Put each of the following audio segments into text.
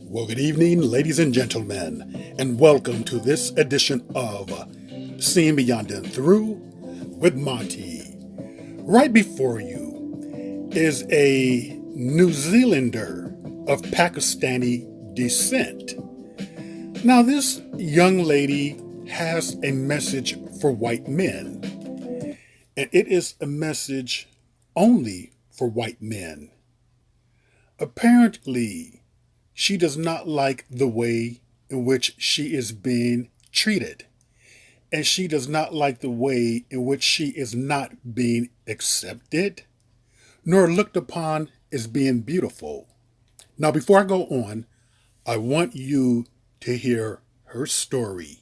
Well, good evening, ladies and gentlemen, and welcome to this edition of Seeing Beyond and Through with Monty. Right before you is a New Zealander of Pakistani descent. Now, this young lady has a message for white men, and it is a message only for white men. Apparently, she does not like the way in which she is being treated, and she does not like the way in which she is not being accepted nor looked upon as being beautiful. Now, before I go on, I want you to hear her story.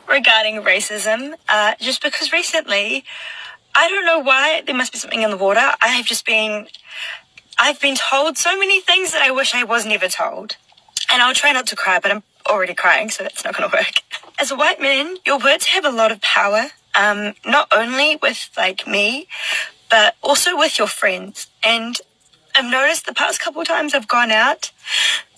Regarding racism, just because recently, I don't know why, there must be something in the water. I've been told so many things that I wish I was never told. And I'll try not to cry, but I'm already crying, so that's not going to work. As a white man, your words have a lot of power, not only with, me, but also with your friends. And I've noticed the past couple of times I've gone out,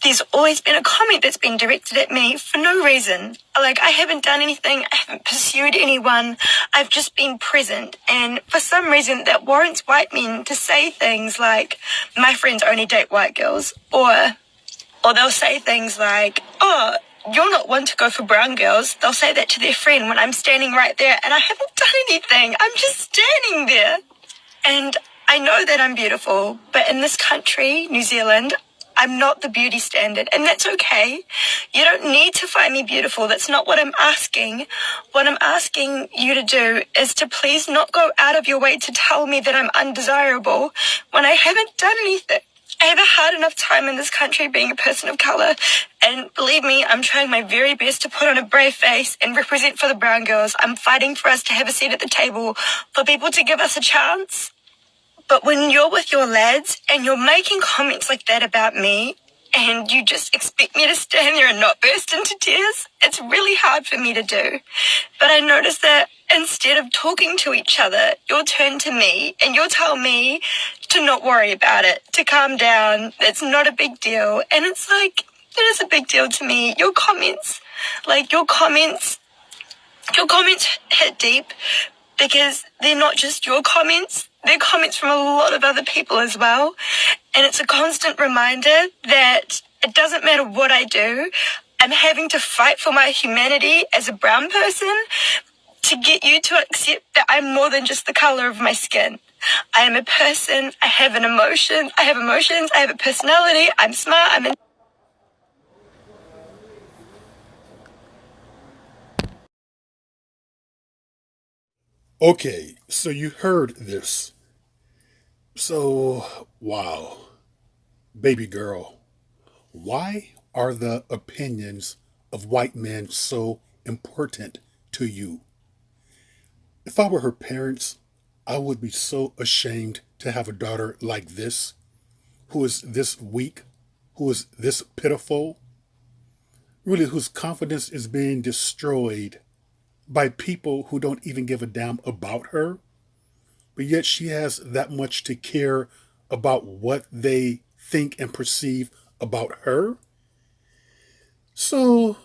there's always been a comment that's been directed at me for no reason. I haven't done anything. I haven't pursued anyone. I've just been present. And for some reason, that warrants white men to say things like, my friends only date white girls. Or they'll say things like, oh, you're not one to go for brown girls. They'll say that to their friend when I'm standing right there and I haven't done anything. I'm just standing there. And I know that I'm beautiful, but in this country, New Zealand, I'm not the beauty standard, and that's okay. You don't need to find me beautiful. That's not what I'm asking. What I'm asking you to do is to please not go out of your way to tell me that I'm undesirable when I haven't done anything. I have a hard enough time in this country being a person of colour, and believe me, I'm trying my very best to put on a brave face and represent for the brown girls. I'm fighting for us to have a seat at the table, for people to give us a chance. But when you're with your lads and you're making comments like that about me, and you just expect me to stand there and not burst into tears, it's really hard for me to do. But I notice that instead of talking to each other, you'll turn to me and you'll tell me to not worry about it, to calm down, it's not a big deal. And it's like, it is a big deal to me. Your comments hit deep because they're not just your comments, they're comments from a lot of other people as well. And it's a constant reminder that it doesn't matter what I do, I'm having to fight for my humanity as a brown person to get you to accept that I'm more than just the color of my skin. I am a person, I have emotions, I have a personality, I'm smart, Okay, so you heard this. So, wow, baby girl, why are the opinions of white men so important to you? If I were her parents, I would be so ashamed to have a daughter like this, who is this weak, who is this pitiful, really whose confidence is being destroyed by people who don't even give a damn about her, but yet she has that much to care about what they think and perceive about her. So,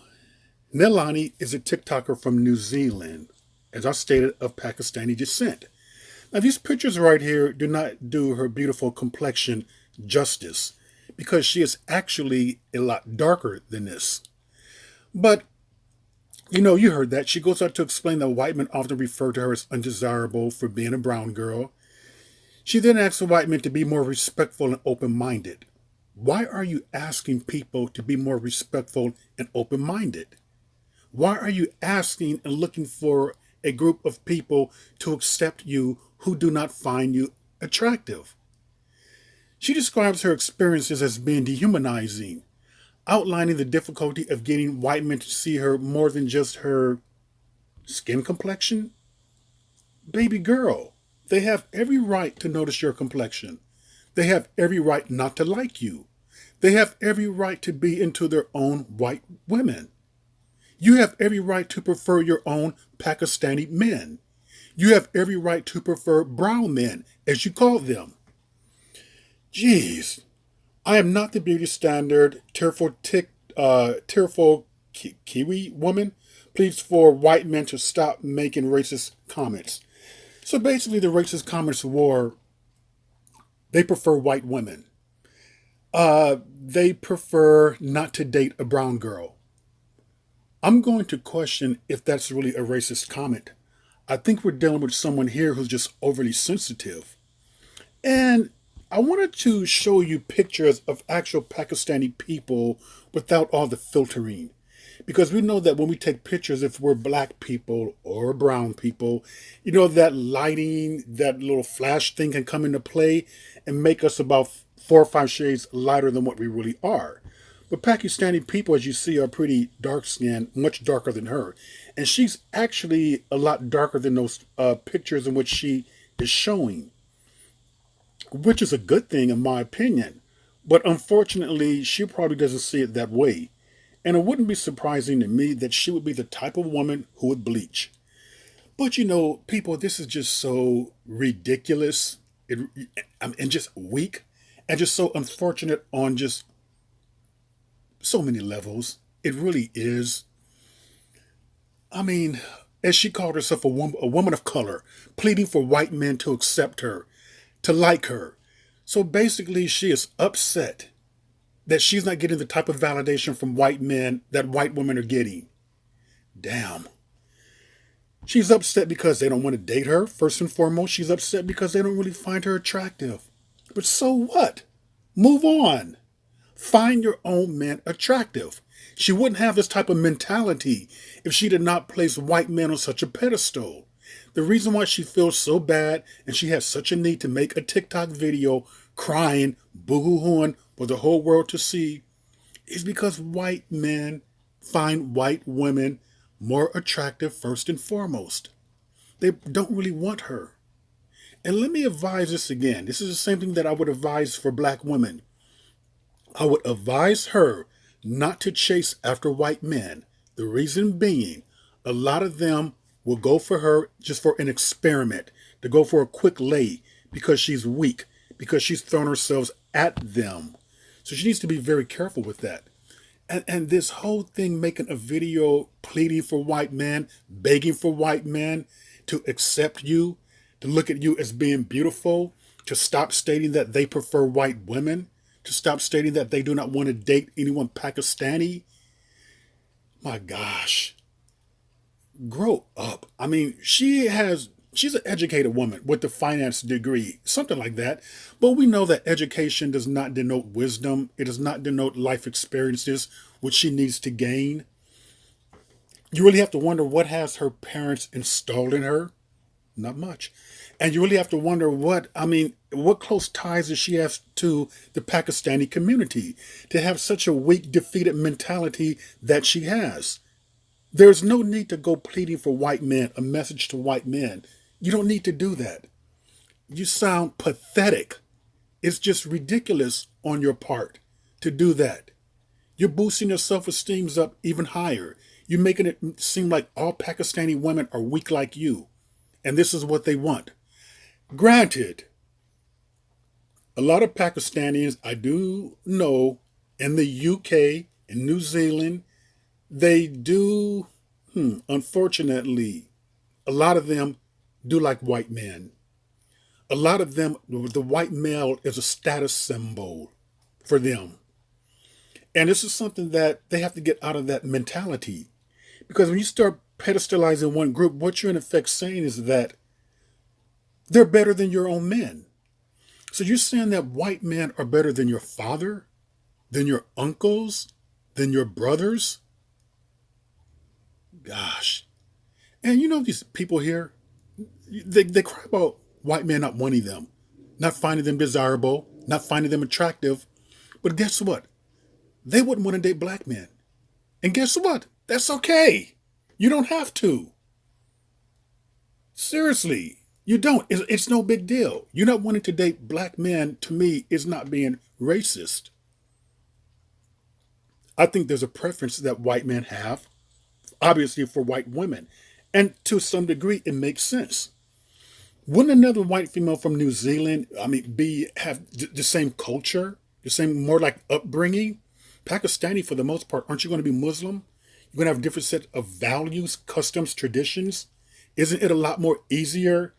Nilani is a TikToker from New Zealand, as I stated, of Pakistani descent. Now, these pictures right here do not do her beautiful complexion justice because she is actually a lot darker than this. But, you heard that. She goes on to explain that white men often refer to her as undesirable for being a brown girl. She then asks the white men to be more respectful and open minded. Why are you asking people to be more respectful and open minded? Why are you asking and looking for a group of people to accept you who do not find you attractive? She describes her experiences as being dehumanizing, outlining the difficulty of getting white men to see her more than just her skin complexion. Baby girl, they have every right to notice your complexion. They have every right not to like you. They have every right to be into their own white women. You have every right to prefer your own Pakistani men. You have every right to prefer brown men, as you call them. Jeez. I am not the beauty standard. Tearful Kiwi woman pleads for white men to stop making racist comments. So basically, the racist comments were they prefer white women. They prefer not to date a brown girl. I'm going to question if that's really a racist comment. I think we're dealing with someone here who's just overly sensitive. And I wanted to show you pictures of actual Pakistani people without all the filtering. Because we know that when we take pictures, if we're black people or brown people, you know, that lighting, that little flash thing can come into play and make us about 4 or 5 shades lighter than what we really are. But Pakistani people, as you see, are pretty dark skinned, much darker than her. And she's actually a lot darker than those pictures in which she is showing, which is a good thing in my opinion. But unfortunately, she probably doesn't see it that way. And it wouldn't be surprising to me that she would be the type of woman who would bleach. But you know, people, this is just so ridiculous and just weak and just so unfortunate on just so many levels. It really is. I mean, as she called herself a woman of color, pleading for white men to accept her, to like her. So basically, she is upset that she's not getting the type of validation from white men that white women are getting. Damn. She's upset because they don't want to date her. First and foremost, she's upset because they don't really find her attractive. But so what? Move on. Find your own men attractive. She wouldn't have this type of mentality if she did not place white men on such a pedestal. The reason why she feels so bad and she has such a need to make a TikTok video crying, boo-hoo-hooing for the whole world to see is because white men find white women more attractive first and foremost. They don't really want her. And let me advise this again. This is the same thing that I would advise for black women. I would advise her not to chase after white men. The reason being, a lot of them will go for her just for an experiment, to go for a quick lay because she's weak, because she's thrown herself at them. So she needs to be very careful with that. And this whole thing, making a video pleading for white men, begging for white men to accept you, to look at you as being beautiful, to stop stating that they prefer white women, to stop stating that they do not want to date anyone Pakistani. My gosh. Grow up. I mean, she's an educated woman with a finance degree, something like that. But we know that education does not denote wisdom. It does not denote life experiences, which she needs to gain. You really have to wonder what has her parents installed in her. Not much. And you really have to wonder what close ties does she have to the Pakistani community to have such a weak, defeated mentality that she has. There's no need to go pleading for white men, a message to white men. You don't need to do that. You sound pathetic. It's just ridiculous on your part to do that. You're boosting your self-esteem up even higher. You're making it seem like all Pakistani women are weak like you. And this is what they want. Granted, a lot of Pakistanis I do know in the UK, in New Zealand, they do, unfortunately, a lot of them do like white men. A lot of them, the white male is a status symbol for them. And this is something that they have to get out of that mentality. Because when you start pedestalizing one group, what you're in effect saying is that they're better than your own men. So you're saying that white men are better than your father, than your uncles, than your brothers? Gosh. And you know these people here, they cry about white men not wanting them, not finding them desirable, not finding them attractive. But guess what? They wouldn't want to date black men. And guess what? That's okay. You don't have to. Seriously, you don't. It's no big deal. You not wanting to date black men, to me, is not being racist. I think there's a preference that white men have, obviously, for white women. And to some degree, it makes sense. Wouldn't another white female from New Zealand, have the same culture, the same more like upbringing? Pakistani, for the most part, aren't you going to be Muslim? You're going to have a different set of values, customs, traditions. Isn't it a lot more easier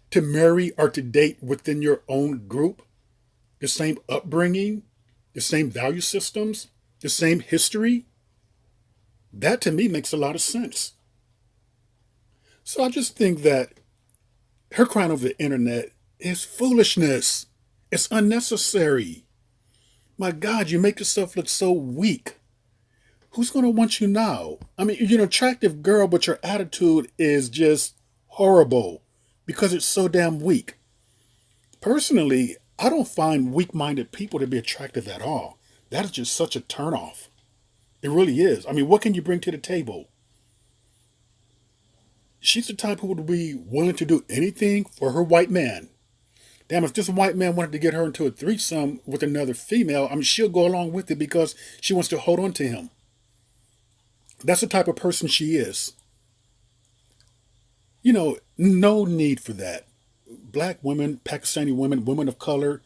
to marry or to date within your own group? The same upbringing, the same value systems, the same history? That to me makes a lot of sense. So I just think that her crying over the internet is foolishness. It's unnecessary. My God, you make yourself look so weak. Who's going to want you now? You're an attractive girl, but your attitude is just horrible because it's so damn weak. Personally, I don't find weak-minded people to be attractive at all. That is just such a turnoff. It really is. What can you bring to the table? She's the type who would be willing to do anything for her white man. Damn, if this white man wanted to get her into a threesome with another female, she'll go along with it because she wants to hold on to him. That's the type of person she is. No need for that. Black women, Pakistani women, women of color,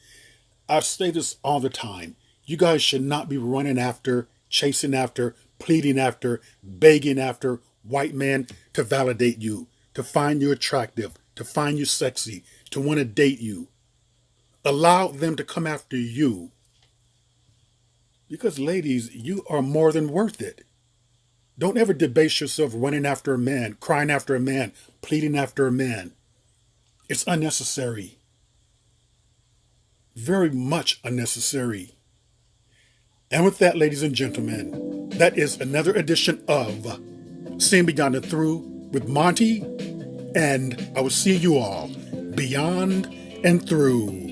I say this all the time. You guys should not be running after, chasing after, pleading after, begging after white men to validate you, to find you attractive, to find you sexy, to want to date you. Allow them to come after you. Because ladies, you are more than worth it. Don't ever debase yourself running after a man, crying after a man, pleading after a man. It's unnecessary. Very much unnecessary. And with that, ladies and gentlemen, that is another edition of Seeing Beyond and Through with Monty, and I will see you all beyond and through.